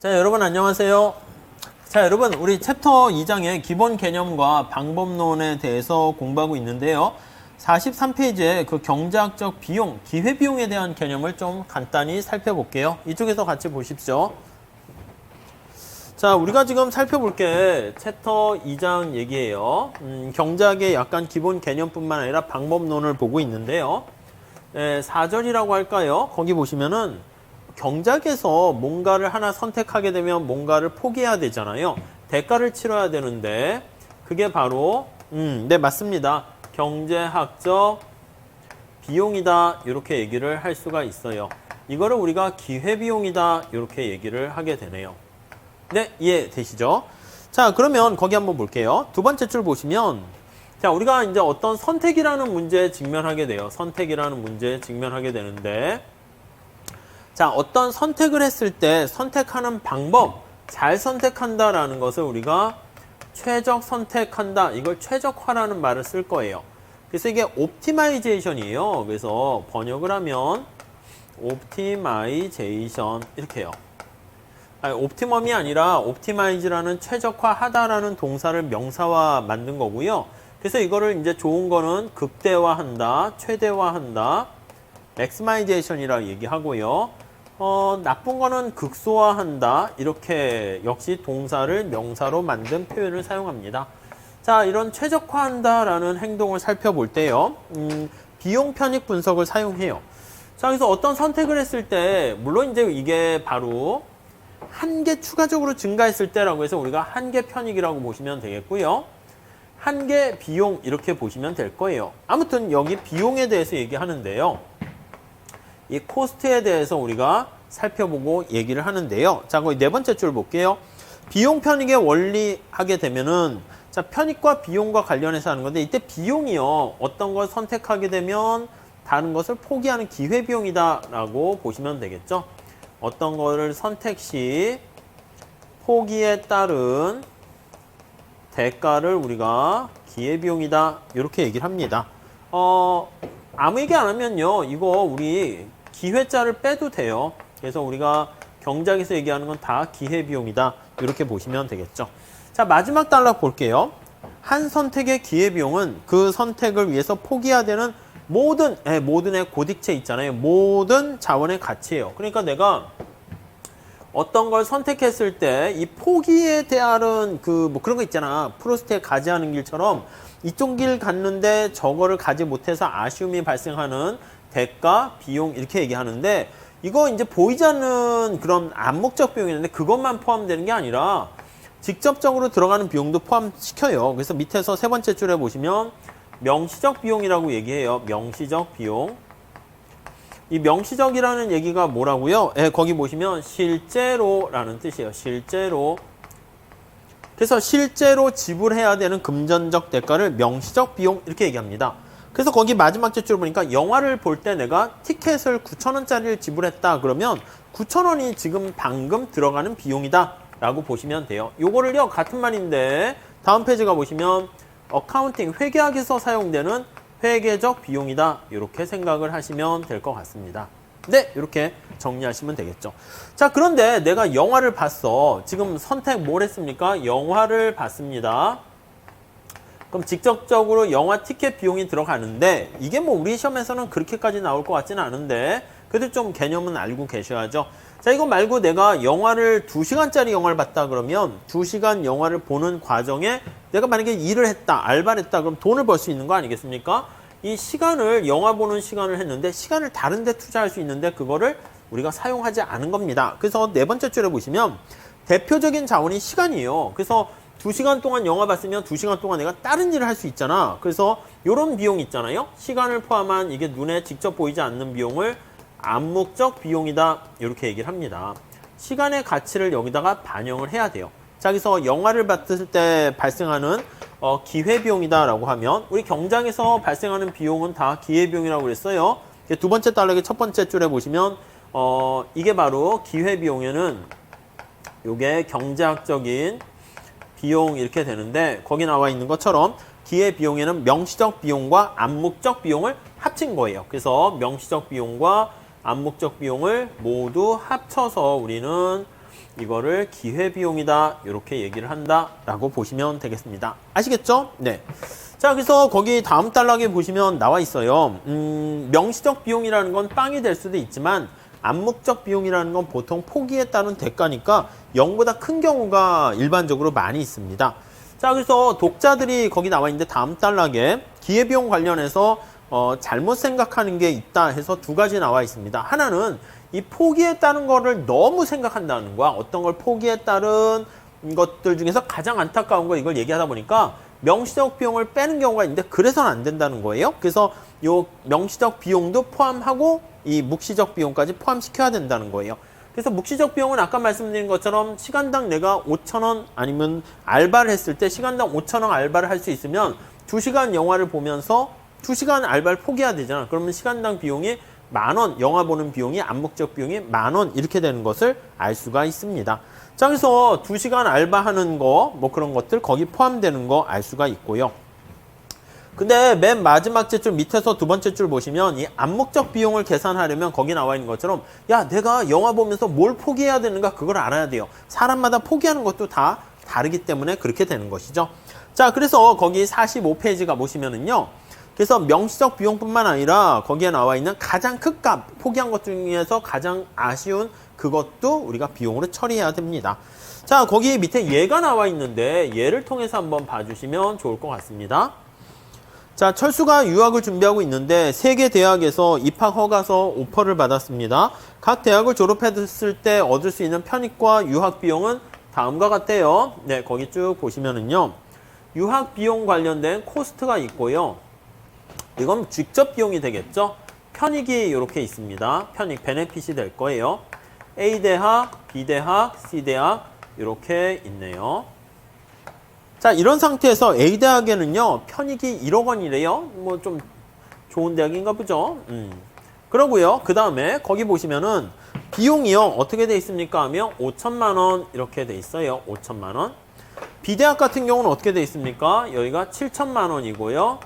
자, 여러분 안녕하세요. 자, 여러분 우리 챕터 2장의 기본 개념과 방법론에 대해서 공부하고 있는데요. 43페이지에 그 경제학적 비용, 기회비용에 대한 개념을 좀 간단히 살펴볼게요. 이쪽에서 같이 보십시오. 자, 우리가 지금 살펴볼 게 챕터 2장 얘기예요. 경제학의 약간 기본 개념뿐만 아니라 방법론을 보고 있는데요. 4절이라고 할까요? 거기 보시면은 경작에서 뭔가를 하나 선택하게 되면 뭔가를 포기해야 되잖아요. 대가를 치러야 되는데 그게 바로 네, 맞습니다. 경제학적 비용이다 이렇게 얘기를 할 수가 있어요. 이거를 우리가 기회비용이다 이렇게 얘기를 하게 되네요. 네, 이해되시죠? 자, 그러면 거기 한번 볼게요. 두 번째 줄 보시면 자, 우리가 이제 어떤 선택이라는 문제에 직면하게 돼요. 선택이라는 문제에 직면하게 되는데 자, 어떤 선택을 했을 때 선택하는 방법, 잘 선택한다라는 것을 우리가 최적 선택한다. 이걸 최적화라는 말을 쓸 거예요. 그래서 이게 옵티마이제이션이에요. 그래서 번역을 하면 옵티마이제이션 이렇게 해요. 아니, 옵티멈이 아니라 옵티마이즈라는 최적화하다라는 동사를 명사화 만든 거고요. 그래서 이거를 이제 좋은 거는 극대화한다, 최대화한다, 맥시마이제이션이라고 얘기하고요. 나쁜 거는 극소화한다. 이렇게 역시 동사를 명사로 만든 표현을 사용합니다. 자, 이런 최적화한다라는 행동을 살펴볼 때요. 비용 편익 분석을 사용해요. 자, 그래서 어떤 선택을 했을 때 물론 이제 이게 바로 한 개 추가적으로 증가했을 때라고 해서 우리가 한 개 편익이라고 보시면 되겠고요. 한 개 비용 이렇게 보시면 될 거예요. 아무튼 여기 비용에 대해서 얘기하는데요. 이 코스트에 대해서 우리가 살펴보고 얘기를 하는데요. 자, 거기 네 번째 줄 볼게요. 비용 편익의 원리 하게 되면은 자, 편익과 비용과 관련해서 하는 건데 이때 비용이요. 어떤 걸 선택하게 되면 다른 것을 포기하는 기회비용이다라고 보시면 되겠죠. 어떤 거를 선택 시 포기에 따른 대가를 우리가 기회비용이다. 이렇게 얘기를 합니다. 아무 얘기 안 하면요. 이거 우리 기회자를 빼도 돼요. 그래서 우리가 경작에서 얘기하는 건 다 기회비용이다. 이렇게 보시면 되겠죠. 자, 마지막 단락 볼게요. 한 선택의 기회비용은 그 선택을 위해서 포기해야 되는 모든의 고딕체 있잖아요. 모든 자원의 가치예요. 그러니까 내가 어떤 걸 선택했을 때 이 포기에 대한 그런 거 있잖아. 프로스트에 가지하는 길처럼 이쪽 길 갔는데 저거를 가지 못해서 아쉬움이 발생하는 대가, 비용 이렇게 얘기하는데 이거 이제 보이지 않는 그런 암묵적 비용이 있는데 그것만 포함되는 게 아니라 직접적으로 들어가는 비용도 포함시켜요. 그래서 밑에서 세 번째 줄에 보시면 명시적 비용이라고 얘기해요. 명시적 비용. 이 명시적이라는 얘기가 뭐라고요? 거기 보시면 실제로라는 뜻이에요. 실제로. 그래서 실제로 지불해야 되는 금전적 대가를 명시적 비용 이렇게 얘기합니다. 그래서 거기 마지막 줄 보니까 영화를 볼 때 내가 티켓을 9,000원짜리를 지불했다 그러면 9,000원이 지금 방금 들어가는 비용이다 라고 보시면 돼요. 요거를요 같은 말인데 다음 페이지가 보시면 어카운팅 회계학에서 사용되는 회계적 비용이다 이렇게 생각을 하시면 될 것 같습니다. 네, 이렇게 정리하시면 되겠죠. 자, 그런데 내가 영화를 봤어. 지금 선택 뭘 했습니까? 영화를 봤습니다. 그럼 직접적으로 영화 티켓 비용이 들어가는데 이게 뭐 우리 시험에서는 그렇게까지 나올 것 같지는 않은데 그래도 좀 개념은 알고 계셔야죠. 자, 이거 말고 내가 영화를 2시간짜리 영화를 봤다 그러면 2시간 영화를 보는 과정에 내가 만약에 일을 했다, 알바를 했다 그럼 돈을 벌 수 있는 거 아니겠습니까? 이 시간을 영화 보는 시간을 했는데 시간을 다른 데 투자할 수 있는데 그거를 우리가 사용하지 않은 겁니다. 그래서 네 번째 줄에 보시면 대표적인 자원이 시간이에요. 그래서 2시간 동안 영화 봤으면 2시간 동안 내가 다른 일을 할 수 있잖아. 그래서 이런 비용 있잖아요. 시간을 포함한 이게 눈에 직접 보이지 않는 비용을 암묵적 비용이다. 이렇게 얘기를 합니다. 시간의 가치를 여기다가 반영을 해야 돼요. 자, 그래서 영화를 봤을 때 발생하는 기회비용이다 라고 하면 우리 경장에서 발생하는 비용은 다 기회비용이라고 그랬어요. 두 번째 단락의 첫 번째 줄에 보시면 이게 바로 기회비용에는 이게 경제학적인 비용 이렇게 되는데 거기 나와 있는 것처럼 기회비용에는 명시적 비용과 암묵적 비용을 합친 거예요. 그래서 명시적 비용과 암묵적 비용을 모두 합쳐서 우리는 이거를 기회비용이다 이렇게 얘기를 한다라고 보시면 되겠습니다. 아시겠죠? 네. 자, 그래서 거기 다음 단락에 보시면 나와 있어요. 명시적 비용이라는 건 빵이 될 수도 있지만 암묵적 비용이라는 건 보통 포기에 따른 대가니까 0보다 큰 경우가 일반적으로 많이 있습니다. 자, 그래서 독자들이 거기 나와 있는데 다음 단락에 기회비용 관련해서 잘못 생각하는 게 있다 해서 두 가지 나와 있습니다. 하나는 이 포기에 따른 거를 너무 생각한다는 거야. 어떤 걸 포기에 따른 것들 중에서 가장 안타까운 거 이걸 얘기하다 보니까 명시적 비용을 빼는 경우가 있는데 그래서는 안 된다는 거예요. 그래서 요 명시적 비용도 포함하고 이 묵시적 비용까지 포함시켜야 된다는 거예요. 그래서 묵시적 비용은 아까 말씀드린 것처럼 시간당 내가 5,000원 아니면 알바를 했을 때 시간당 5,000원 알바를 할 수 있으면 2시간 영화를 보면서 2시간 알바를 포기해야 되잖아. 그러면 시간당 비용이 10,000원, 영화 보는 비용이 암묵적 비용이 10,000원 이렇게 되는 것을 알 수가 있습니다. 자, 그래서 2시간 알바하는 거, 뭐 그런 것들 거기 포함되는 거 알 수가 있고요. 근데 맨 마지막 줄 밑에서 두 번째 줄 보시면 이 암묵적 비용을 계산하려면 거기 나와 있는 것처럼 야, 내가 영화 보면서 뭘 포기해야 되는가 그걸 알아야 돼요. 사람마다 포기하는 것도 다 다르기 때문에 그렇게 되는 것이죠. 자, 그래서 거기 45페이지가 보시면은요. 그래서 명시적 비용뿐만 아니라 거기에 나와 있는 가장 큰 값, 포기한 것 중에서 가장 아쉬운 그것도 우리가 비용으로 처리해야 됩니다. 자, 거기 밑에 예가 나와 있는데 예를 통해서 한번 봐주시면 좋을 것 같습니다. 자, 철수가 유학을 준비하고 있는데 3개 대학에서 입학 허가서 오퍼를 받았습니다. 각 대학을 졸업했을 때 얻을 수 있는 편입과 유학 비용은 다음과 같아요. 네, 거기 쭉 보시면은요. 유학 비용 관련된 코스트가 있고요. 이건 직접 비용이 되겠죠. 편익이 이렇게 있습니다. 편익, 베네핏이 될 거예요. A대학, B대학, C대학 이렇게 있네요. 자, 이런 상태에서 A대학에는요. 편익이 1억 원이래요. 뭐 좀 좋은 대학인가 보죠. 그러고요. 그 다음에 거기 보시면은 비용이요. 어떻게 돼 있습니까 하면 5천만 원 이렇게 돼 있어요. 5천만 원. B대학 같은 경우는 어떻게 돼 있습니까? 여기가 7천만 원이고요.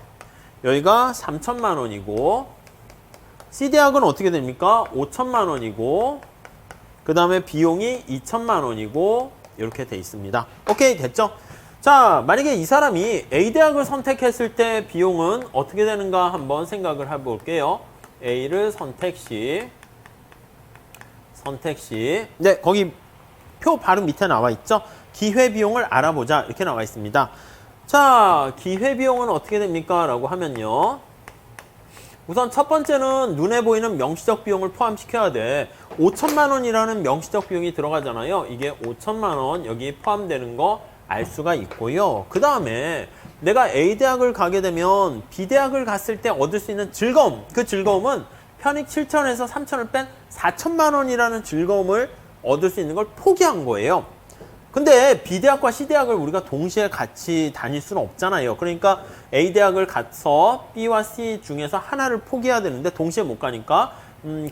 여기가 3천만 원이고 C대학은 어떻게 됩니까? 5천만 원이고 그 다음에 비용이 2천만 원이고 이렇게 돼 있습니다. 오케이, 됐죠? 자, 만약에 이 사람이 A대학을 선택했을 때 비용은 어떻게 되는가 한번 생각을 해볼게요. A를 선택 시 네, 거기 표 바로 밑에 나와 있죠? 기회비용을 알아보자 이렇게 나와 있습니다. 자, 기회비용은 어떻게 됩니까? 라고 하면요. 우선 첫 번째는 눈에 보이는 명시적 비용을 포함시켜야 돼. 5천만 원이라는 명시적 비용이 들어가잖아요. 이게 5천만 원 여기 포함되는 거 알 수가 있고요. 그 다음에 내가 A대학을 가게 되면 B대학을 갔을 때 얻을 수 있는 즐거움. 그 즐거움은 편익 7천에서 3천을 뺀 4천만 원이라는 즐거움을 얻을 수 있는 걸 포기한 거예요. 근데 B대학과 C대학을 우리가 동시에 같이 다닐 수는 없잖아요. 그러니까 A대학을 가서 B와 C 중에서 하나를 포기해야 되는데 동시에 못 가니까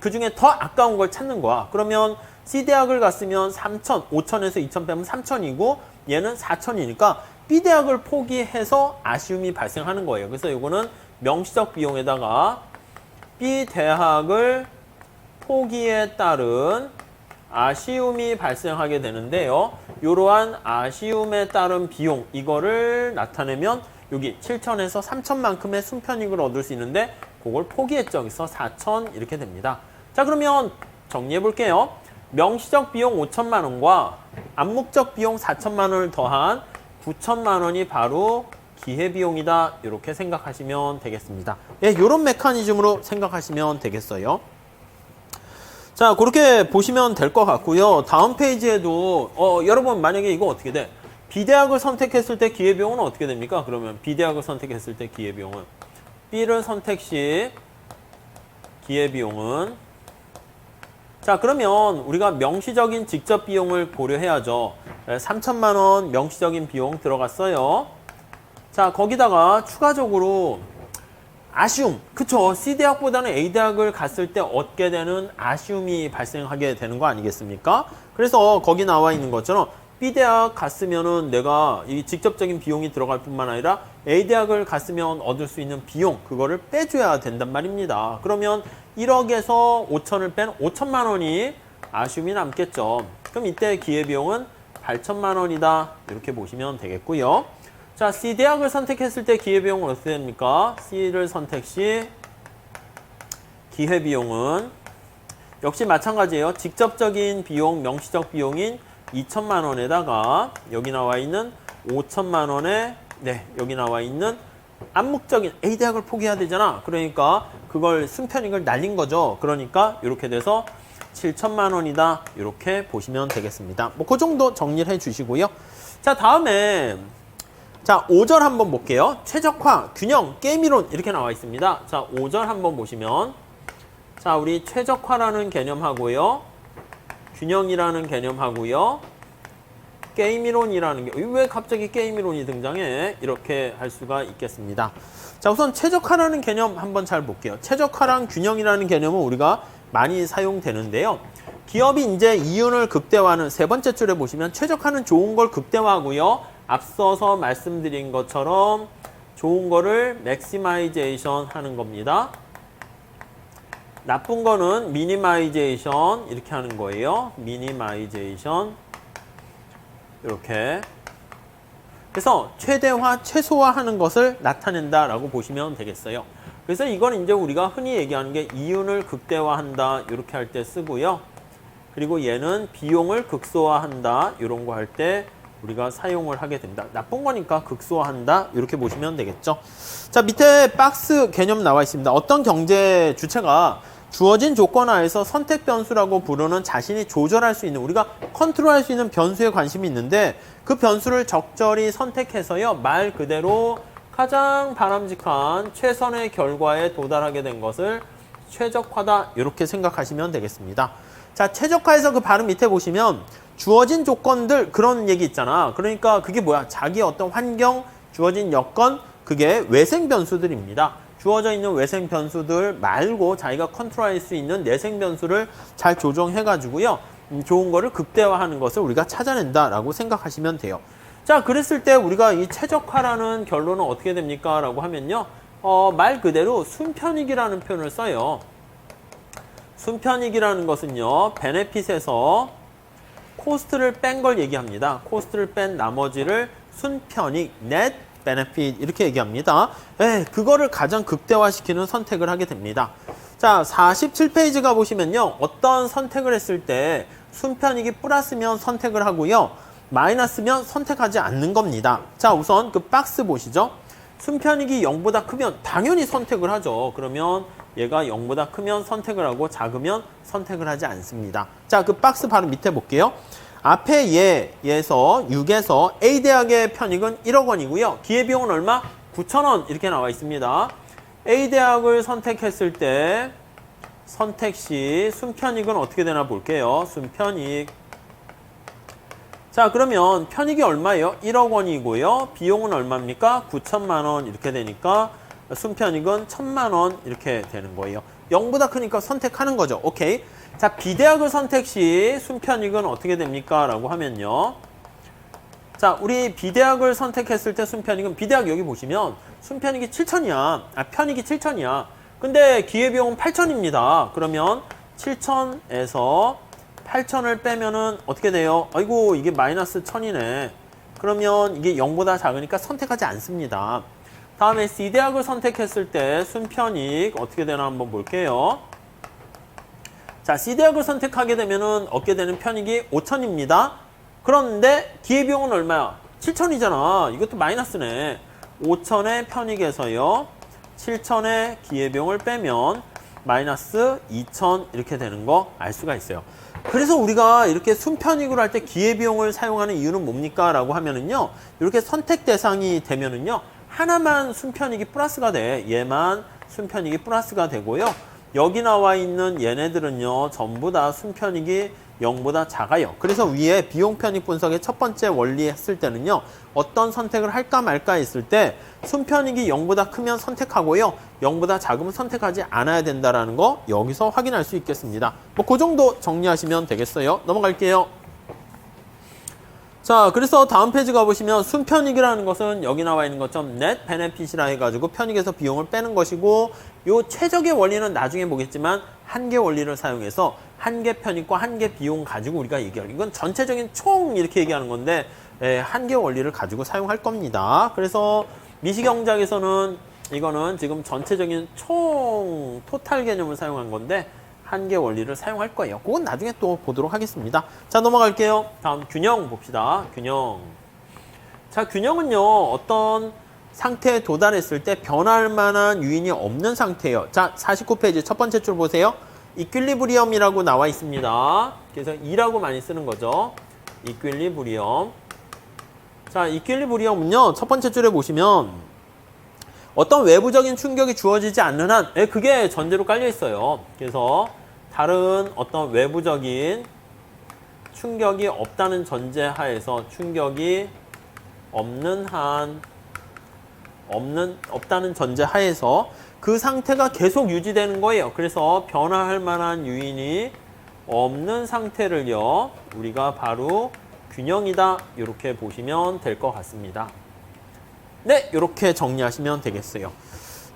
그 중에 더 아까운 걸 찾는 거야. 그러면 C대학을 갔으면 3천, 5천에서 2천 빼면 3천이고 얘는 4천이니까 B대학을 포기해서 아쉬움이 발생하는 거예요. 그래서 이거는 명시적 비용에다가 B대학을 포기에 따른 아쉬움이 발생하게 되는데요. 이러한 아쉬움에 따른 비용 이거를 나타내면 여기 7천에서 3천만큼의 순편익을 얻을 수 있는데 그걸 포기했죠. 그래서 4천 이렇게 됩니다. 자, 그러면 정리해 볼게요. 명시적 비용 5천만 원과 암묵적 비용 4천만 원을 더한 9천만 원이 바로 기회비용이다. 이렇게 생각하시면 되겠습니다. 예, 이런 메커니즘으로 생각하시면 되겠어요. 자, 그렇게 보시면 될 것 같고요. 다음 페이지에도 여러분 만약에 이거 어떻게 돼? B대학을 선택했을 때 기회비용은 어떻게 됩니까? 그러면 B대학을 선택했을 때 기회비용은 B를 선택 시 기회비용은 자, 그러면 우리가 명시적인 직접 비용을 고려해야죠. 3천만 원 명시적인 비용 들어갔어요. 자, 거기다가 추가적으로 아쉬움. 그쵸. C대학보다는 A대학을 갔을 때 얻게 되는 아쉬움이 발생하게 되는 거 아니겠습니까? 그래서 거기 나와 있는 것처럼 B대학 갔으면은 내가 이 직접적인 비용이 들어갈 뿐만 아니라 A대학을 갔으면 얻을 수 있는 비용, 그거를 빼줘야 된단 말입니다. 그러면 1억에서 5천을 뺀 5천만 원이 아쉬움이 남겠죠. 그럼 이때 기회비용은 8천만 원이다. 이렇게 보시면 되겠고요. 자, C 대학을 선택했을 때 기회비용은 어떻게 됩니까? C를 선택 시 기회비용은 역시 마찬가지예요. 직접적인 비용, 명시적 비용인 2천만 원에다가 여기 나와 있는 5천만 원에 여기 나와 있는 암묵적인 A대학을 포기해야 되잖아. 그러니까 그걸 순편익을 날린 거죠. 그러니까 이렇게 돼서 7천만 원이다. 이렇게 보시면 되겠습니다. 뭐 그 정도 정리를 해 주시고요. 자, 다음에 자, 5절 한번 볼게요. 최적화, 균형, 게임이론 이렇게 나와 있습니다. 자, 5절 한번 보시면 자, 우리 최적화라는 개념하고요. 균형이라는 개념하고요. 게임이론이라는 게 왜 갑자기 게임이론이 등장해? 이렇게 할 수가 있겠습니다. 자, 우선 최적화라는 개념 한번 잘 볼게요. 최적화랑 균형이라는 개념은 우리가 많이 사용되는데요. 기업이 이제 이윤을 극대화하는 세 번째 줄에 보시면 최적화는 좋은 걸 극대화하고요. 앞서서 말씀드린 것처럼 좋은 거를 맥시마이제이션 하는 겁니다. 나쁜 거는 미니마이제이션 이렇게 하는 거예요. 미니마이제이션 이렇게. 그래서 최대화, 최소화하는 것을 나타낸다라고 보시면 되겠어요. 그래서 이건 이제 우리가 흔히 얘기하는 게 이윤을 극대화한다 이렇게 할 때 쓰고요. 그리고 얘는 비용을 극소화한다 이런 거 할 때 우리가 사용을 하게 됩니다. 나쁜 거니까 극소화한다 이렇게 보시면 되겠죠. 자, 밑에 박스 개념 나와 있습니다. 어떤 경제 주체가 주어진 조건 하에서 선택 변수라고 부르는 자신이 조절할 수 있는, 우리가 컨트롤할 수 있는 변수에 관심이 있는데 그 변수를 적절히 선택해서요, 말 그대로 가장 바람직한 최선의 결과에 도달하게 된 것을 최적화다 이렇게 생각하시면 되겠습니다. 자, 최적화에서 그 바로 밑에 보시면 주어진 조건들 그런 얘기 있잖아. 그러니까 그게 뭐야? 자기 어떤 환경, 주어진 여건, 그게 외생 변수들입니다. 주어져 있는 외생 변수들 말고 자기가 컨트롤할 수 있는 내생 변수를 잘 조정해 가지고요, 좋은 거를 극대화하는 것을 우리가 찾아낸다라고 생각하시면 돼요. 자, 그랬을 때 우리가 이 최적화라는 결론은 어떻게 됩니까? 라고 하면요, 말 그대로 순편익이라는 표현을 써요. 순편익이라는 것은요, 베네핏에서 코스트를 뺀 걸 얘기합니다. 코스트를 뺀 나머지를 순편익, net benefit 이렇게 얘기합니다. 그거를 가장 극대화시키는 선택을 하게 됩니다. 자, 47페이지 가보시면요, 어떤 선택을 했을 때 순편익이 플러스면 선택을 하고요, 마이너스면 선택하지 않는 겁니다. 자, 우선 그 박스 보시죠. 순편익이 0보다 크면 당연히 선택을 하죠. 그러면 얘가 0보다 크면 선택을 하고 작으면 선택을 하지 않습니다. 자, 그 박스 바로 밑에 볼게요. 앞에 얘에서 6에서 A대학의 편익은 1억 원이고요. 기회비용은 얼마? 9,000원 이렇게 나와 있습니다. A대학을 선택했을 때 선택 시 순편익은 어떻게 되나 볼게요. 순편익. 자, 그러면 편익이 얼마예요? 1억 원이고요. 비용은 얼마입니까? 9천만 원 이렇게 되니까 순편익은 1,000만 원 이렇게 되는 거예요. 0보다 크니까 선택하는 거죠. 오케이. 자, B대학을 선택 시 순편익은 어떻게 됩니까? 라고 하면요. 자, 우리 B대학을 선택했을 때 순편익은, B대학 여기 보시면 순편익이 7천이야. 편익이 7천이야. 근데 기회비용은 8천입니다. 그러면 7천에서 8천을 빼면은 어떻게 돼요? 아이고, 이게 마이너스 1,000이네. 그러면 이게 0보다 작으니까 선택하지 않습니다. 다음에 C대학을 선택했을 때 순편익 어떻게 되나 한번 볼게요. 자, C대학을 선택하게 되면은 얻게 되는 편익이 5천입니다. 그런데 기회비용은 얼마야? 7천이잖아. 이것도 마이너스네. 5천의 편익에서요, 7천의 기회비용을 빼면 마이너스 2천 이렇게 되는 거 알 수가 있어요. 그래서 우리가 이렇게 순편익으로 할 때 기회비용을 사용하는 이유는 뭡니까? 라고 하면은요, 이렇게 선택 대상이 되면은요, 하나만 순편익이 플러스가 돼. 얘만 순편익이 플러스가 되고요. 여기 나와 있는 얘네들은요, 전부 다 순편익이 0보다 작아요. 그래서 위에 비용 편익 분석의 첫 번째 원리 했을 때는요, 어떤 선택을 할까 말까 했을 때 순편익이 0보다 크면 선택하고요, 0보다 작으면 선택하지 않아야 된다는 거 여기서 확인할 수 있겠습니다. 뭐 그 정도 정리하시면 되겠어요. 넘어갈게요. 자, 그래서 다음 페이지 가보시면 순편익이라는 것은 여기 나와 있는 것처럼 net benefit이라 해가지고 편익에서 비용을 빼는 것이고, 요 최적의 원리는 나중에 보겠지만 한계 원리를 사용해서 한 개 편익과 한 개 비용 가지고 우리가 얘기할, 이건 전체적인 총 이렇게 얘기하는 건데, 한 개 원리를 가지고 사용할 겁니다. 그래서 미시경작에서는 이거는 지금 전체적인 총 토탈 개념을 사용한 건데 한 개 원리를 사용할 거예요. 그건 나중에 또 보도록 하겠습니다. 자, 넘어갈게요. 다음 균형 봅시다. 균형. 자, 균형은요, 어떤 상태에 도달했을 때 변할 만한 유인이 없는 상태예요. 자, 49페이지 첫 번째 줄 보세요. 이퀄리브리엄이라고 나와 있습니다. 그래서 이라고 많이 쓰는 거죠. 이퀄리브리엄. 자, 이퀄리브리엄은요, 첫 번째 줄에 보시면 어떤 외부적인 충격이 주어지지 않는 한, 그게 전제로 깔려 있어요. 그래서 다른 어떤 외부적인 충격이 없다는 전제 하에서 충격이 없다는 전제 하에서 그 상태가 계속 유지되는 거예요. 그래서 변화할 만한 요인이 없는 상태를요, 우리가 바로 균형이다, 이렇게 보시면 될 것 같습니다. 네, 이렇게 정리하시면 되겠어요.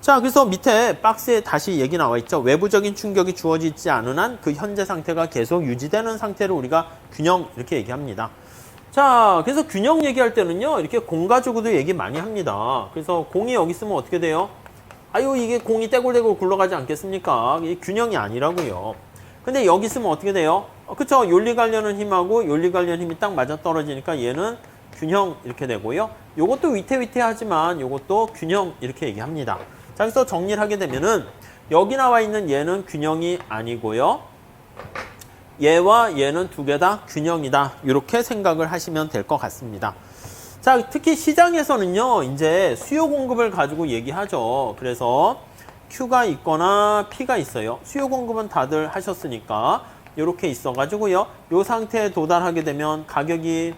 자, 그래서 밑에 박스에 다시 얘기 나와 있죠. 외부적인 충격이 주어지지 않은 한 그 현재 상태가 계속 유지되는 상태를 우리가 균형, 이렇게 얘기합니다. 자, 그래서 균형 얘기할 때는요, 이렇게 공 가지고도 얘기 많이 합니다. 그래서 공이 여기 있으면 어떻게 돼요? 아유, 이게 공이 떼굴떼굴 굴러가지 않겠습니까? 이게 균형이 아니라고요. 근데 여기 있으면 어떻게 돼요? 그쵸? 요리 관련은 힘하고 요리 관련 힘이 딱 맞아 떨어지니까 얘는 균형, 이렇게 되고요. 요것도 위태위태하지만 요것도 균형, 이렇게 얘기합니다. 자, 그래서 정리를 하게 되면은 여기 나와 있는 얘는 균형이 아니고요. 얘와 얘는 두 개 다 균형이다, 이렇게 생각을 하시면 될 것 같습니다. 자, 특히 시장에서는요, 이제 수요 공급을 가지고 얘기하죠. 그래서 Q가 있거나 P가 있어요. 수요 공급은 다들 하셨으니까 이렇게 있어가지고요, 이 상태에 도달하게 되면 가격이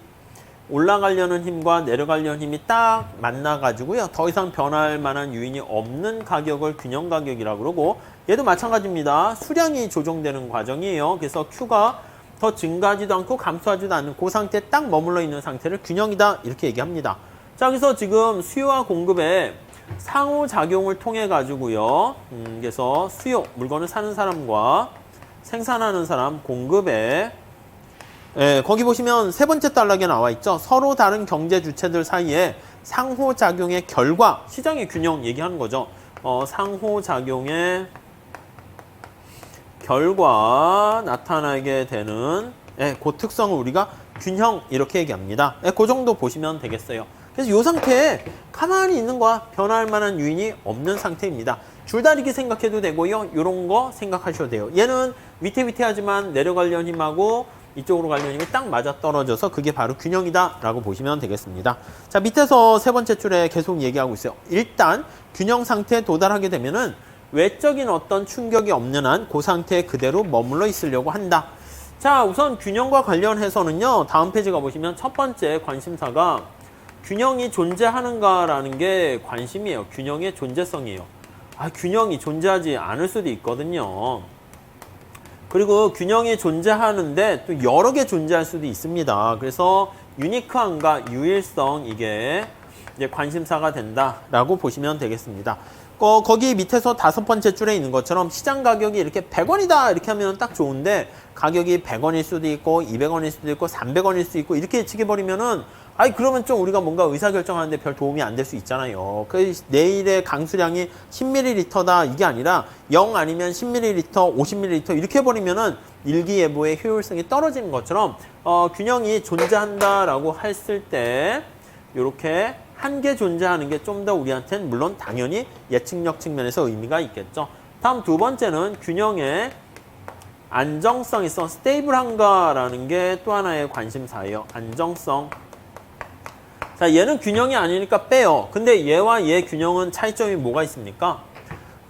올라가려는 힘과 내려가려는 힘이 딱 만나가지고요, 더 이상 변할 만한 요인이 없는 가격을 균형 가격이라고 그러고, 얘도 마찬가지입니다. 수량이 조정되는 과정이에요. 그래서 Q가 더 증가하지도 않고 감소하지도 않는 그 상태에 딱 머물러 있는 상태를 균형이다, 이렇게 얘기합니다. 자, 그래서 지금 수요와 공급의 상호작용을 통해 가지고요, 그래서 수요, 물건을 사는 사람과 생산하는 사람, 공급에, 거기 보시면 세 번째 단락에 나와 있죠. 서로 다른 경제 주체들 사이에 상호작용의 결과, 시장의 균형 얘기하는 거죠. 상호작용의 결과 나타나게 되는, 그 특성을 우리가 균형, 이렇게 얘기합니다. 그 정도 보시면 되겠어요. 그래서 이 상태에 가만히 있는 거야. 변할 만한 요인이 없는 상태입니다. 줄다리기 생각해도 되고요, 이런 거 생각하셔도 돼요. 얘는 위태위태하지만 내려가려는 힘하고 이쪽으로 가려는 힘이 딱 맞아떨어져서 그게 바로 균형이다, 라고 보시면 되겠습니다. 자, 밑에서 세 번째 줄에 계속 얘기하고 있어요. 일단 균형 상태에 도달하게 되면은 외적인 어떤 충격이 없는 한 그 상태에 그대로 머물러 있으려고 한다. 자, 우선 균형과 관련해서는요, 다음 페이지 가보시면 첫 번째 관심사가 균형이 존재하는가라는 게 관심이에요. 균형의 존재성이에요. 균형이 존재하지 않을 수도 있거든요. 그리고 균형이 존재하는데 또 여러 개 존재할 수도 있습니다. 그래서 유니크함과 유일성, 이게 이제 관심사가 된다라고 보시면 되겠습니다. 거기 밑에서 다섯 번째 줄에 있는 것처럼 시장 가격이 이렇게 100원이다 이렇게 하면 딱 좋은데, 가격이 100원일 수도 있고 200원일 수도 있고 300원일 수도 있고 이렇게 치게버리면은, 그러면 좀 우리가 뭔가 의사결정하는데 별 도움이 안 될 수 있잖아요. 내일의 강수량이 10ml다 이게 아니라 0 아니면 10ml, 50ml 이렇게 해버리면은 일기예보의 효율성이 떨어지는 것처럼, 균형이 존재한다라고 했을 때 이렇게 한 개 존재하는 게 좀 더 우리한테는 물론 당연히 예측력 측면에서 의미가 있겠죠. 다음 두 번째는 균형의 안정성이 있어, 스테이블한가라는 게 또 하나의 관심사예요. 안정성. 자, 얘는 균형이 아니니까 빼요. 근데 얘와 얘 균형은 차이점이 뭐가 있습니까?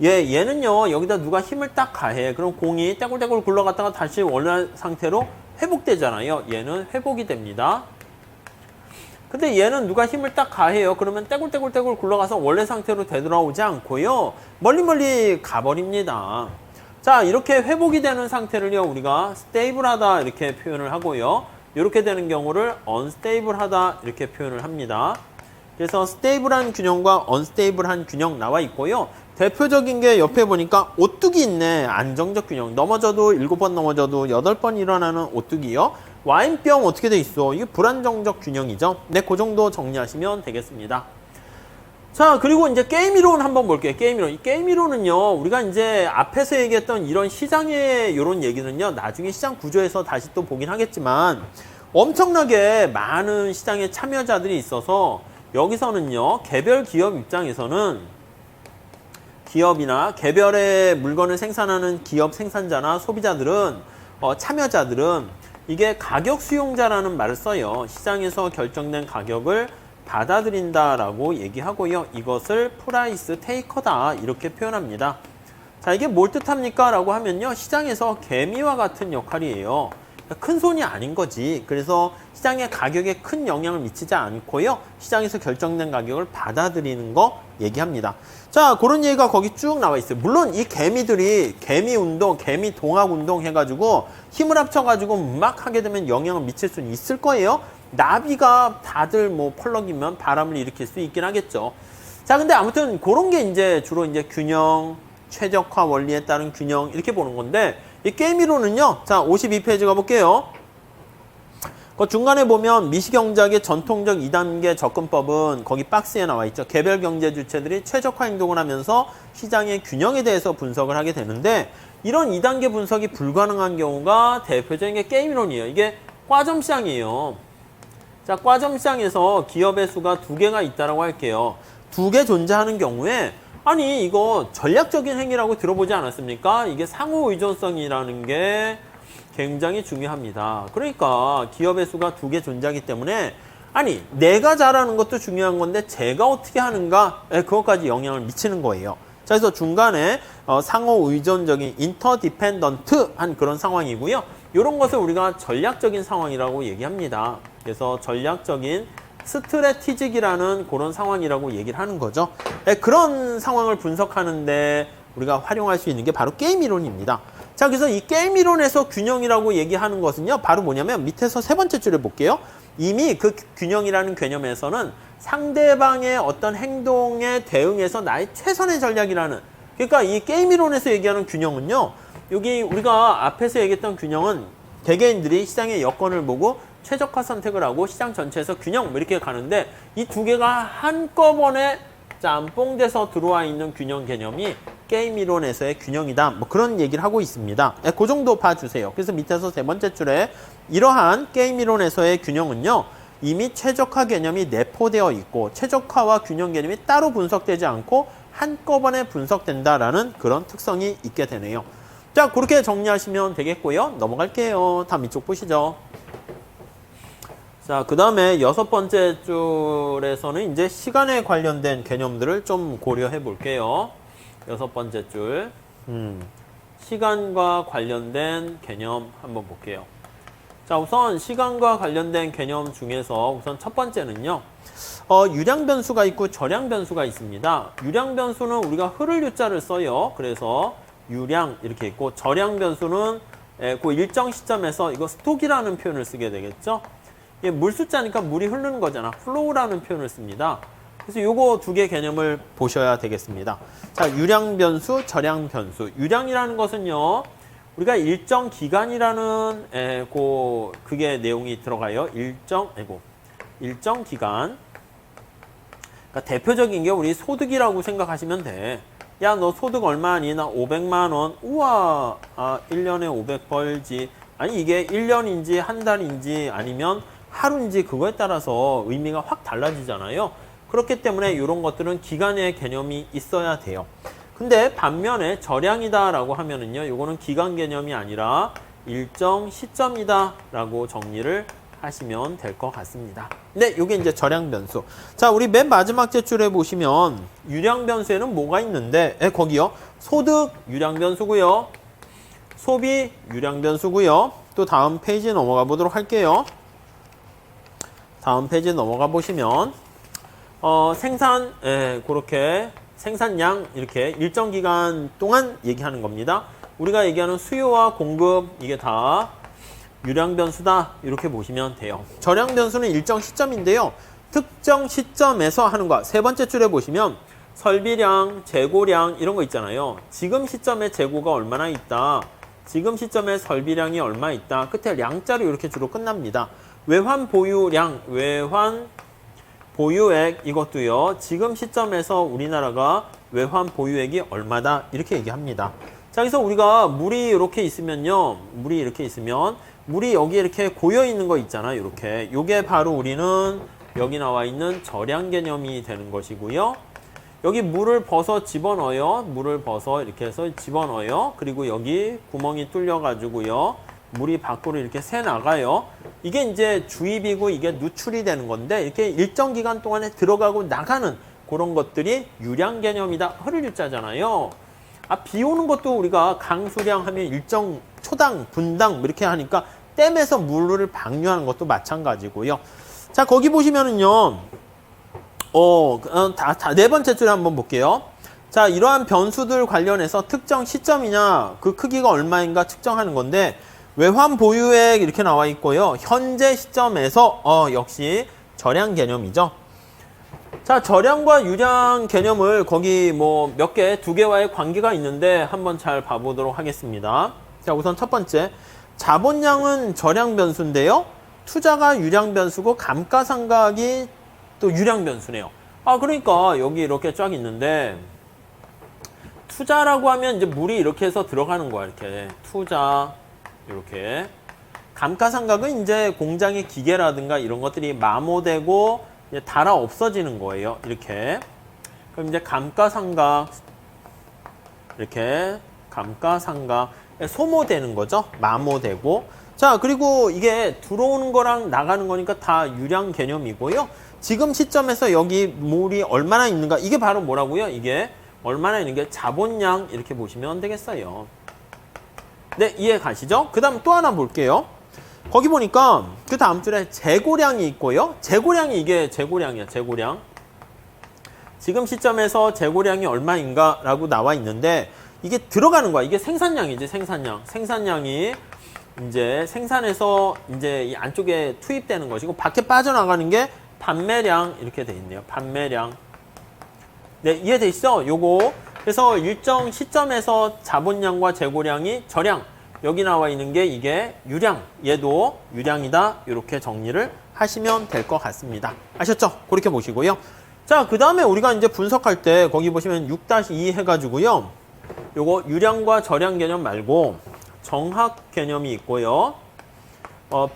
얘는요, 여기다 누가 힘을 딱 가해. 그럼 공이 떼굴떼굴 굴러갔다가 다시 원래 상태로 회복되잖아요. 얘는 회복이 됩니다. 근데 얘는 누가 힘을 딱 가해요. 그러면 떼굴떼굴 굴러가서 원래 상태로 되돌아오지 않고요, 멀리 가버립니다. 자, 이렇게 회복이 되는 상태를요, 우리가 스테이블하다 이렇게 표현을 하고요, 이렇게 되는 경우를 언스테이블하다 이렇게 표현을 합니다. 그래서 스테이블한 균형과 언스테이블한 균형 나와 있고요. 대표적인 게 옆에 보니까 오뚜기 있네. 안정적 균형. 넘어져도 7번 넘어져도 8번 일어나는 오뚜기요. 와인병 어떻게 돼 있어? 이게 불안정적 균형이죠. 네, 그 정도 정리하시면 되겠습니다. 자, 그리고 이제 게임 이론 한번 볼게요. 게임 이론. 이 게임 이론은요, 우리가 이제 앞에서 얘기했던 이런 시장의 이런 얘기는요, 나중에 시장 구조에서 다시 또 보긴 하겠지만, 엄청나게 많은 시장의 참여자들이 있어서, 여기서는요, 개별 기업 입장에서는 기업이나 개별의 물건을 생산하는 기업 생산자나 소비자들은, 참여자들은 이게 가격 수용자라는 말을 써요. 시장에서 결정된 가격을 받아들인다라고 얘기하고요. 이것을 프라이스 테이커다 이렇게 표현합니다. 자, 이게 뭘 뜻합니까? 라고 하면요. 시장에서 개미와 같은 역할이에요. 큰 손이 아닌 거지. 그래서 시장의 가격에 큰 영향을 미치지 않고요. 시장에서 결정된 가격을 받아들이는 거 얘기합니다. 자, 그런 얘기가 거기 쭉 나와 있어요. 물론 이 개미들이 개미 운동, 개미 동학 운동 해가지고 힘을 합쳐가지고 막 하게 되면 영향을 미칠 수는 있을 거예요. 나비가 다들 뭐 펄럭이면 바람을 일으킬 수 있긴 하겠죠. 자, 근데 아무튼 그런 게 이제 주로 이제 균형, 최적화 원리에 따른 균형 이렇게 보는 건데 이 게임 이론은요. 자, 52페이지 가볼게요. 그 중간에 보면 미시경제학의 전통적 2단계 접근법은 거기 박스에 나와 있죠. 개별 경제 주체들이 최적화 행동을 하면서 시장의 균형에 대해서 분석을 하게 되는데 이런 2단계 분석이 불가능한 경우가 대표적인 게 게임 이론이에요. 이게 과점 시장이에요. 자, 과점 시장에서 기업의 수가 2개가 있다라고 할게요. 2개 존재하는 경우에 아니 이거 전략적인 행위라고 들어보지 않았습니까? 이게 상호 의존성이라는 게 굉장히 중요합니다. 그러니까 기업의 수가 2개 존재하기 때문에 아니 내가 잘하는 것도 중요한 건데 제가 어떻게 하는가 그것까지 영향을 미치는 거예요. 자, 그래서 중간에 상호 의존적인 인터디펜던트한 그런 상황이고요. 이런 것을 우리가 전략적인 상황이라고 얘기합니다. 그래서 전략적인 스트래티직이라는 그런 상황이라고 얘기를 하는 거죠. 그런 상황을 분석하는데 우리가 활용할 수 있는 게 바로 게임 이론입니다. 자, 그래서 이 게임 이론에서 균형이라고 얘기하는 것은요, 바로 뭐냐면 밑에서 3번째 줄에 볼게요. 이미 그 균형이라는 개념에서는 상대방의 어떤 행동에 대응해서 나의 최선의 전략이라는, 그러니까 이 게임 이론에서 얘기하는 균형은요, 여기 우리가 앞에서 얘기했던 균형은 개개인들이 시장의 여건을 보고 최적화 선택을 하고 시장 전체에서 균형 이렇게 가는데 이 2개가 한꺼번에 짬뽕돼서 들어와 있는 균형 개념이 게임 이론에서의 균형이다. 뭐 그런 얘기를 하고 있습니다. 그 정도 봐주세요. 그래서 밑에서 3번째 줄에 이러한 게임 이론에서의 균형은요. 이미 최적화 개념이 내포되어 있고 최적화와 균형 개념이 따로 분석되지 않고 한꺼번에 분석된다라는 그런 특성이 있게 되네요. 자, 그렇게 정리하시면 되겠고요. 넘어갈게요. 다음 이쪽 보시죠. 자, 그 다음에 6번째 줄에서는 이제 시간에 관련된 개념들을 좀 고려해 볼게요. 6번째 줄. 시간과 관련된 개념 한번 볼게요. 자, 우선 시간과 관련된 개념 중에서 우선 첫 번째는요. 유량 변수가 있고 저량 변수가 있습니다. 유량 변수는 우리가 흐를 유자를 써요. 그래서 유량 이렇게 있고 저량 변수는 그 일정 시점에서 이거 스톡이라는 표현을 쓰게 되겠죠. 이게 물 숫자니까 물이 흐르는 거잖아. 플로우라는 표현을 씁니다. 그래서 요거 2개 개념을 보셔야 되겠습니다. 자, 유량 변수, 저량 변수. 유량이라는 것은요. 우리가 일정 기간이라는 그게 내용이 들어가요. 일정 기간. 그러니까 대표적인 게 우리 소득이라고 생각하시면 돼. 야, 너 소득 얼마니? 나 500만 원. 우와, 1년에 500 벌지. 아니, 이게 1년인지 한 달인지 아니면 하루인지 그거에 따라서 의미가 확 달라지잖아요. 그렇기 때문에 이런 것들은 기간의 개념이 있어야 돼요. 근데 반면에 저량이다라고 하면은요, 이거는 기간 개념이 아니라 일정 시점이다라고 정리를 하시면 될 것 같습니다. 네, 이게 이제 저량 변수. 자, 우리 맨 마지막 제출에 보시면 유량 변수에는 뭐가 있는데, 거기요. 소득 유량 변수고요. 소비 유량 변수고요. 또 다음 페이지 넘어가 보도록 할게요. 다음 페이지 넘어가 보시면 생산, 그렇게 생산량 이렇게 일정 기간 동안 얘기하는 겁니다. 우리가 얘기하는 수요와 공급 이게 다 유량 변수다 이렇게 보시면 돼요. 저량 변수는 일정 시점인데요. 특정 시점에서 하는 거. 3번째 줄에 보시면 설비량, 재고량 이런 거 있잖아요. 지금 시점에 재고가 얼마나 있다. 지금 시점에 설비량이 얼마 있다. 끝에 량자로 이렇게 주로 끝납니다. 외환 보유량, 외환 보유액 이것도요. 지금 시점에서 우리나라가 외환 보유액이 얼마다 이렇게 얘기합니다. 자, 그래서 우리가 물이 이렇게 있으면요. 물이 이렇게 있으면 물이 여기 이렇게 고여 있는 거 있잖아요. 이렇게. 요게 바로 우리는 여기 나와 있는 절약 개념이 되는 것이고요. 여기 물을 벗어 집어넣어요. 물을 벗어 이렇게 해서 집어넣어요. 그리고 여기 구멍이 뚫려 가지고요. 물이 밖으로 이렇게 새 나가요. 이게 이제 주입이고 이게 누출이 되는 건데 이렇게 일정 기간 동안에 들어가고 나가는 그런 것들이 유량 개념이다. 흐를 유자잖아요. 비 오는 것도 우리가 강수량 하면 일정 초당, 분당 이렇게 하니까 댐에서 물을 방류하는 것도 마찬가지고요. 자, 거기 보시면은요. 네 번째 줄에 한번 볼게요. 자, 이러한 변수들 관련해서 특정 시점이냐, 그 크기가 얼마인가 측정하는 건데, 외환 보유액 이렇게 나와 있고요. 현재 시점에서, 역시 절약 개념이죠. 자, 절약과 유량 개념을 거기 뭐 몇 개, 두 개와의 관계가 있는데 한번 잘 봐보도록 하겠습니다. 자, 우선 첫 번째. 자본량은 절약 변수인데요. 투자가 유량 변수고 감가상각이 또 유량 변수네요. 그러니까 여기 이렇게 쫙 있는데 투자라고 하면 이제 물이 이렇게 해서 들어가는 거야. 이렇게 투자 이렇게. 감가상각은 이제 공장의 기계라든가 이런 것들이 마모되고 이제 달아 없어지는 거예요. 이렇게. 그럼 이제 감가상각 이렇게 감가상각 소모되는 거죠. 마모되고. 자, 그리고 이게 들어오는 거랑 나가는 거니까 다 유량 개념이고요. 지금 시점에서 여기 물이 얼마나 있는가 이게 바로 뭐라고요? 이게 얼마나 있는 게 자본량 이렇게 보시면 되겠어요. 네, 이해 가시죠? 그 다음 또 하나 볼게요. 거기 보니까 그 다음 줄에 재고량이 있고요. 재고량이 이게 재고량이야. 재고량. 지금 시점에서 재고량이 얼마인가 라고 나와 있는데 이게 들어가는 거야. 이게 생산량이지. 생산량. 생산량이 이제 생산해서 이제 이 안쪽에 투입되는 것이고 밖에 빠져나가는 게 판매량 이렇게 돼 있네요. 판매량. 네, 이해되시죠? 요거. 그래서 일정 시점에서 자본량과 재고량이 절량. 여기 나와 있는 게 이게 유량. 얘도 유량이다. 이렇게 정리를 하시면 될 것 같습니다. 아셨죠? 그렇게 보시고요. 자, 그 다음에 우리가 이제 분석할 때 거기 보시면 6-2 해가지고요. 요거 유량과 절량 개념 말고 정학 개념이 있고요.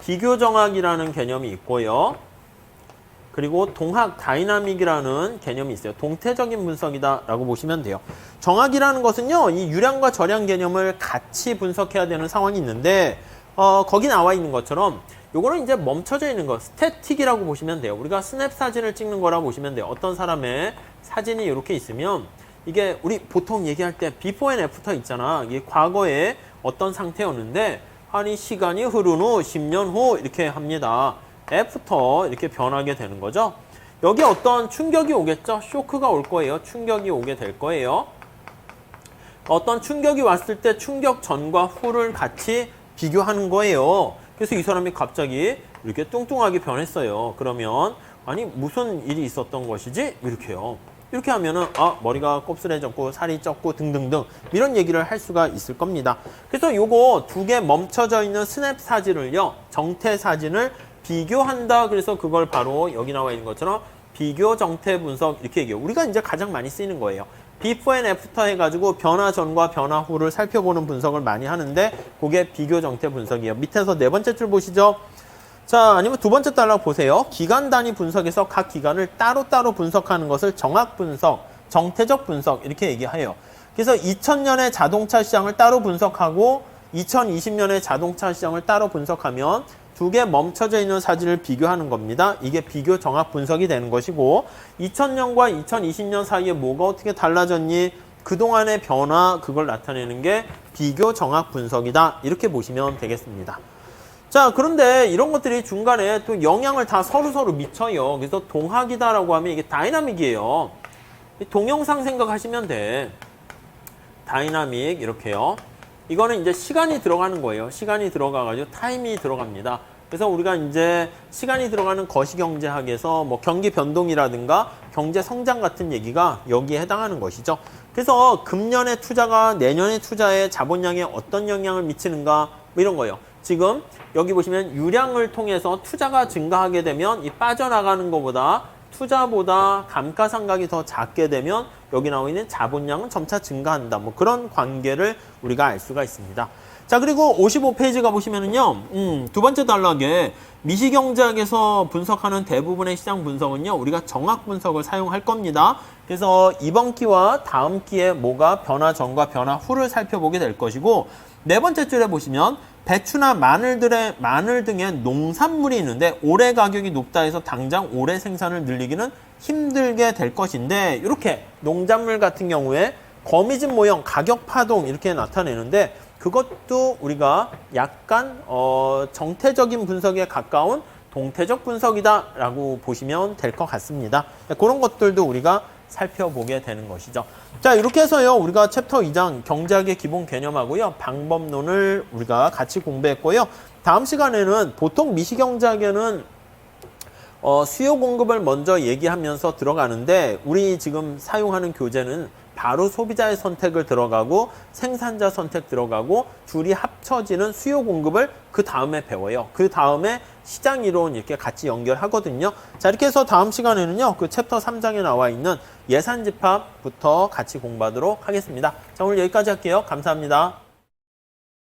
비교 정학이라는 개념이 있고요. 그리고 동학 다이나믹이라는 개념이 있어요. 동태적인 분석이다 라고 보시면 돼요. 정학이라는 것은요. 이 유량과 절량 개념을 같이 분석해야 되는 상황이 있는데 거기 나와 있는 것처럼 요거는 이제 멈춰져 있는 거 스태틱이라고 보시면 돼요. 우리가 스냅 사진을 찍는 거라 보시면 돼요. 어떤 사람의 사진이 이렇게 있으면 이게 우리 보통 얘기할 때 비포 앤 애프터 있잖아. 이게 과거에 어떤 상태였는데 아니 시간이 흐른 후 10년 후 이렇게 합니다. 애프터 이렇게 변하게 되는 거죠. 여기 어떤 충격이 오겠죠. 쇼크가 올 거예요. 충격이 오게 될 거예요. 어떤 충격이 왔을 때 충격 전과 후를 같이 비교하는 거예요. 그래서 이 사람이 갑자기 이렇게 뚱뚱하게 변했어요. 그러면 아니 무슨 일이 있었던 것이지? 이렇게요. 이렇게 하면은 머리가 곱슬해졌고 살이 쪘고 등등등 이런 얘기를 할 수가 있을 겁니다. 그래서 요거 두 개 멈춰져 있는 스냅 사진을요. 정태 사진을 비교한다. 그래서 그걸 바로 여기 나와 있는 것처럼 비교 정태 분석 이렇게 얘기해요. 우리가 이제 가장 많이 쓰이는 거예요. 비포 앤 애프터 해가지고 변화 전과 변화 후를 살펴보는 분석을 많이 하는데 그게 비교 정태 분석이에요. 밑에서 네 번째 줄 보시죠. 자, 아니면 두 번째 달러 보세요. 기간 단위 분석에서 각 기간을 따로따로 분석하는 것을 정학 분석, 정태적 분석 이렇게 얘기해요. 그래서 2000년의 자동차 시장을 따로 분석하고 2020년의 자동차 시장을 따로 분석하면 두 개 멈춰져 있는 사진을 비교하는 겁니다. 이게 비교 정학 분석이 되는 것이고 2000년과 2020년 사이에 뭐가 어떻게 달라졌니? 그동안의 변화 그걸 나타내는 게 비교 정학 분석이다. 이렇게 보시면 되겠습니다. 자, 그런데 이런 것들이 중간에 또 영향을 다 서로서로 미쳐요. 그래서 동학이다라고 하면 이게 다이나믹이에요. 동영상 생각하시면 돼. 다이나믹 이렇게요. 이거는 이제 시간이 들어가는 거예요. 시간이 들어가가지고 타임이 들어갑니다. 그래서 우리가 이제 시간이 들어가는 거시경제학에서 뭐 경기 변동이라든가 경제 성장 같은 얘기가 여기에 해당하는 것이죠. 그래서 금년의 투자가 내년의 투자에 자본량에 어떤 영향을 미치는가 뭐 이런 거예요. 지금 여기 보시면 유량을 통해서 투자가 증가하게 되면 이 빠져나가는 것보다 투자보다 감가상각이 더 작게 되면 여기 나와 있는 자본량은 점차 증가한다. 뭐 그런 관계를 우리가 알 수가 있습니다. 자, 그리고 55페이지 가보시면은요, 두 번째 단락에 미시경제학에서 분석하는 대부분의 시장 분석은요, 우리가 정확 분석을 사용할 겁니다. 그래서 이번 기와 다음 기에 뭐가 변화 전과 변화 후를 살펴보게 될 것이고, 네 번째 줄에 보시면 배추나 마늘 등의 농산물이 있는데 올해 가격이 높다 해서 당장 올해 생산을 늘리기는 힘들게 될 것인데, 이렇게 농작물 같은 경우에 거미집 모형, 가격 파동 이렇게 나타내는데 그것도 우리가 약간 정태적인 분석에 가까운 동태적 분석이다라고 보시면 될 것 같습니다. 그런 것들도 우리가 살펴보게 되는 것이죠. 자, 이렇게 해서요, 우리가 챕터 2장 경제학의 기본 개념하고요, 방법론을 우리가 같이 공부했고요. 다음 시간에는 보통 미시경제학에는 수요 공급을 먼저 얘기하면서 들어가는데 우리 지금 사용하는 교재는 바로 소비자의 선택을 들어가고 생산자 선택 들어가고 둘이 합쳐지는 수요 공급을 그 다음에 배워요. 그 다음에 시장 이론 이렇게 같이 연결하거든요. 자, 이렇게 해서 다음 시간에는요, 그 챕터 3장에 나와 있는 예산 집합부터 같이 공부하도록 하겠습니다. 자, 오늘 여기까지 할게요. 감사합니다.